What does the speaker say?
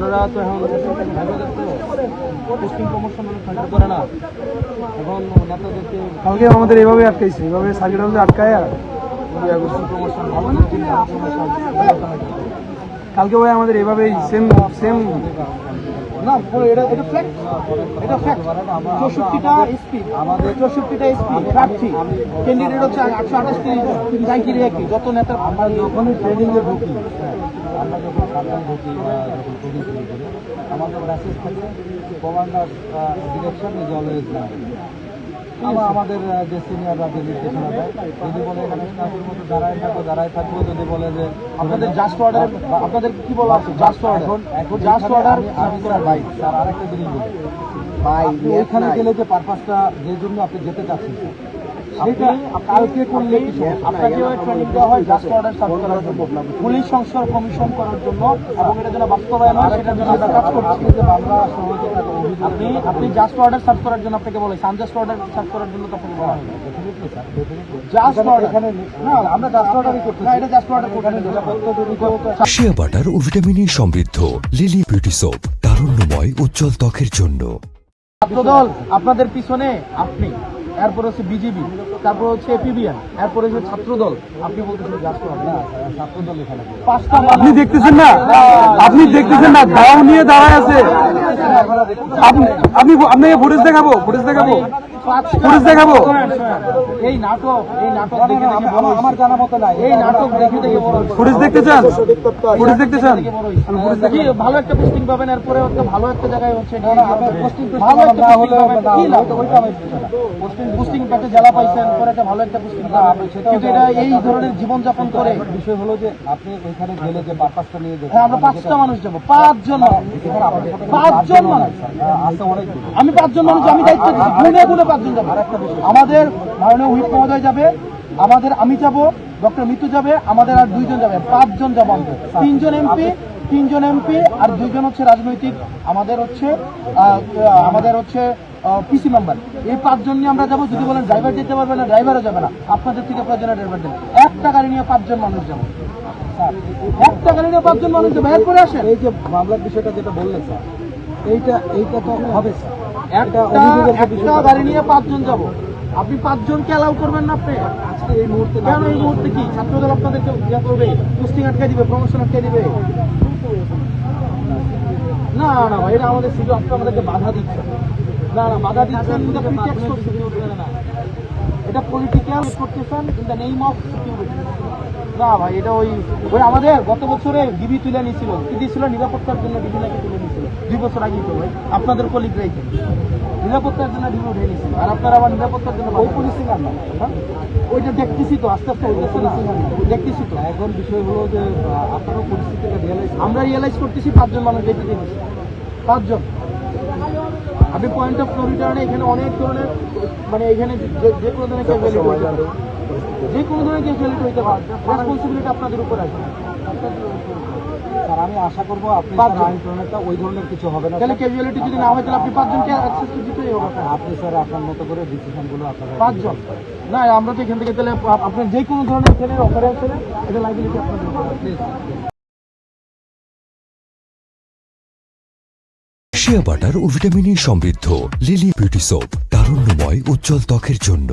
আপনারা তো এখন পোস্টিং প্রমোশন অনেক করে না, এখন নেতাদেরকে কালকে আমাদের এইভাবে আটকাইছে, এইভাবে সার্কিট হাউসে আটকায় আর প্রমোশন ভালো কালকে ভাই আমাদের এইভাবেই সেম না, এটা এটা ফ্যাক্ট, এটা ফ্যাক্ট। 64টা এসপি, আমাদের 64টা এসপি প্রার্থী, ক্যান্ডিডেট হচ্ছে 828 জাকির একই। যত নেতার আমরা যখনই ট্রেনিংয়ে ঢুকি, আমরা যখন সাবধানে ঢুকি বা যখন ট্রেনিং শুরু করি, আমাদের মেসেজ থাকে কমান্ডার ডিরেকশন ইজ অলওয়েজ না। আমাদের যে সিনিয়ররা যে নির্দেশনা দেয়, যদি বলে এখানে স্টাফের মতো দাঁড়ায় থাকবো, যদি বলে যে আপনাদের জাস্ট অর্ডার, আপনাদের কি বলা আছে জাস্ট অর্ডার, এখন জাস্ট অর্ডার। আমি স্যার ভাই, স্যার আরেকটা জিনিস বলি ভাই, ওইখানে গেলে যে পারপাসটা যে জন্য আপনি যেতে চাচ্ছেন সেটা কালকে করলে আপনাকে ট্রেনিং দেওয়া হয় জাস্ট অর্ডার সার্ভ করার জন্য, পুলিশ সংস্কার কমিশন করার জন্য, এবং এটা যেন বাস্তবায়ন হয় সেটার জন্য আমরা কাজ করছি। যে বাংলা সহযোগিতা আপনি জাস্ট অর্ডার সার্ভ করার জন্য আপনাকে বলে, আনজাস্ট অর্ডার সার্ভ করার জন্য তো আপনাকে বলা হয় জাস্ট অর্ডার। এখানে না, আমরা জাস্ট অর্ডারই করতে, না, এটা জাস্ট অর্ডার করতে শিয়া বাটার ও ভিটামিনে সমৃদ্ধ লিলি বিউটি সোপ, তারুণ্যময় উজ্জ্বল ত্বকের জন্য। ছাত্রদল আপনাদের পিছনে, আপনি, এরপর হচ্ছে বিজেপি, তারপর হচ্ছে এপিবিএন, এরপর হচ্ছে ছাত্রদল। আপনি বলতেছেন জাস্ট অর্ডার, ছাত্রদল এখানে পাঁচটা আপনি দেখতেছেন না, আপনি দেখতেছেন না, দাও নিয়ে দাঁড়ায় আছে। আপনি আপনাকে ফুটেজ দেখাবো, ফুটেজ দেখাবো। এই নাটক দেখে দেখে বড় হয়েছে। আমার জানা মতো নাই, এই নাটক দেখে দেখে বড় হয়েছে। ফুটেজ দেখতে চান? ফুটেজ দেখতে চান? কি ভালো একটা পোস্টিং পাবেন, এরপরে একটা ভালো একটা জায়গায় হচ্ছে পোস্টিং ভালো একটা না পোস্টিং হলে পাবেন। কি লাভ? পোস্টিং পেতে জেলা পাইছেন, পরে একটা ভালো একটা পোস্টিং পাবেন, কিন্তু এটা এই ধরনের জীবনযাপন করে। বিষয় হলো যে আপনি ওইখানে গেলে যে পারপাসটা নিয়ে যাবেন, হ্যাঁ, আমরা 5টা মানুষ যাবো, 5 জন মানুষ, 5 জন মানুষ। আছে অনেক আমি 5 জন মানুষ, আমি দায়িত্ব দিচ্ছি, গুনে 5 জন যাবো। আমাদের মাননীয় হুইপ মহোদয় যাবে, আমাদের আমি যাব, ডক্টর মিতু যাবে, আমাদের আর 2 জন যাবে, 5 জন যাবো আমরা। 3 জন এমপি আর 2 জন হচ্ছে রাজনৈতিক, আমাদের হচ্ছে পিসি মেম্বার। এই 5 জন নিয়ে আমরা যাবো। যদি বলেন ড্রাইভার যেতে পারবে না, ড্রাইভারও যাবে না, আপনাদের থেকে প্রয়োজনে ড্রাইভার দেবেন। একটা গাড়ি নিয়ে 5 জন মানুষ যাবো, একটা গাড়ি নিয়ে 5 জন মানুষ যাবো। এরপরে আসেন এই যে মামলার বিষয়টা যেটা বললেন স্যার, এইটা তো হবে স্যার, একটা গাড়ি নিয়ে 5 জন যাবো। আপনি 5 জনকে অ্যালাউ করবেন না? আপনি আজকে এই মুহূর্তে কেন? এই মুহূর্তে কি ছাত্রদল আপনাদেরকে ইয়ে করবে, পোস্টিং আটকে দিবে, প্রমোশন আটকে দিবে? না না ভাই, এটা আমাদের শুধু আপনি আমাদেরকে বাধা দিচ্ছেন। না না, বাধা দিচ্ছেন, এটা প্রিটেক্সট করছেন, এটা পলিটিক্যাল করতেছেন in the name of security. না ভাই, এটা ওই আমাদের গত বছরে ডিবি তুলে নিয়েছিল, কি দিয়েছিল? নিরাপত্তার জন্য ডিবি নাকি তুলে নিয়েছিল 2 বছর আগেই তো ভাই, আপনাদের কলিগরাই তো নিরাপত্তার জন্য ডিবি উঠে নিয়েছিল, আর আপনারা আবার নিরাপত্তার জন্য ওই পুলিশিং আর না। ওইটা দেখতেছি তো, আস্তে আস্তে হইতেছে না, দেখতেছি তো। এখন বিষয় হলো যে আপনারও পরিস্থিতিটা আমরা রিয়েলাইজ করতেছি 5 জন মানুষ দেখতে দিয়েছি, 5 জন। আপনি পয়েন্ট অফ নো রিটার্নে এখানে অনেক ধরনের, মানে এখানে যে কোনো ধরনের ক্যাজুয়ালিটি হইতে পারে, যে কোনো ধরনের ক্যাজুয়ালিটি হইতে পারে, রেসপন্সিবিলিটি আপনাদের উপর আছে। স্যার আমি আশা করবো আপনি আইন প্রণয়নটা ওই ধরনের কিছু হবে না। তাহলে ক্যাজুয়ালিটি যদি না হয়, তাহলে আপনি 5 জনকে অ্যাক্সেস দিতেই হবে। আপনি স্যার আপনার মতো করে ডিসিশনগুলো আপনারা 5 জন না, আমরা তো এখান থেকে তাহলে আপনার যে কোনো ধরনের এখানে অফারেন্স হলে এটা লাইবিলিটি আপনাদের উপর আছে। শিয়া বাটার ও ভিটামিনে সমৃদ্ধ লিলি বিউটি সোপ, তারুণ্যময় উজ্জ্বল ত্বকের জন্য।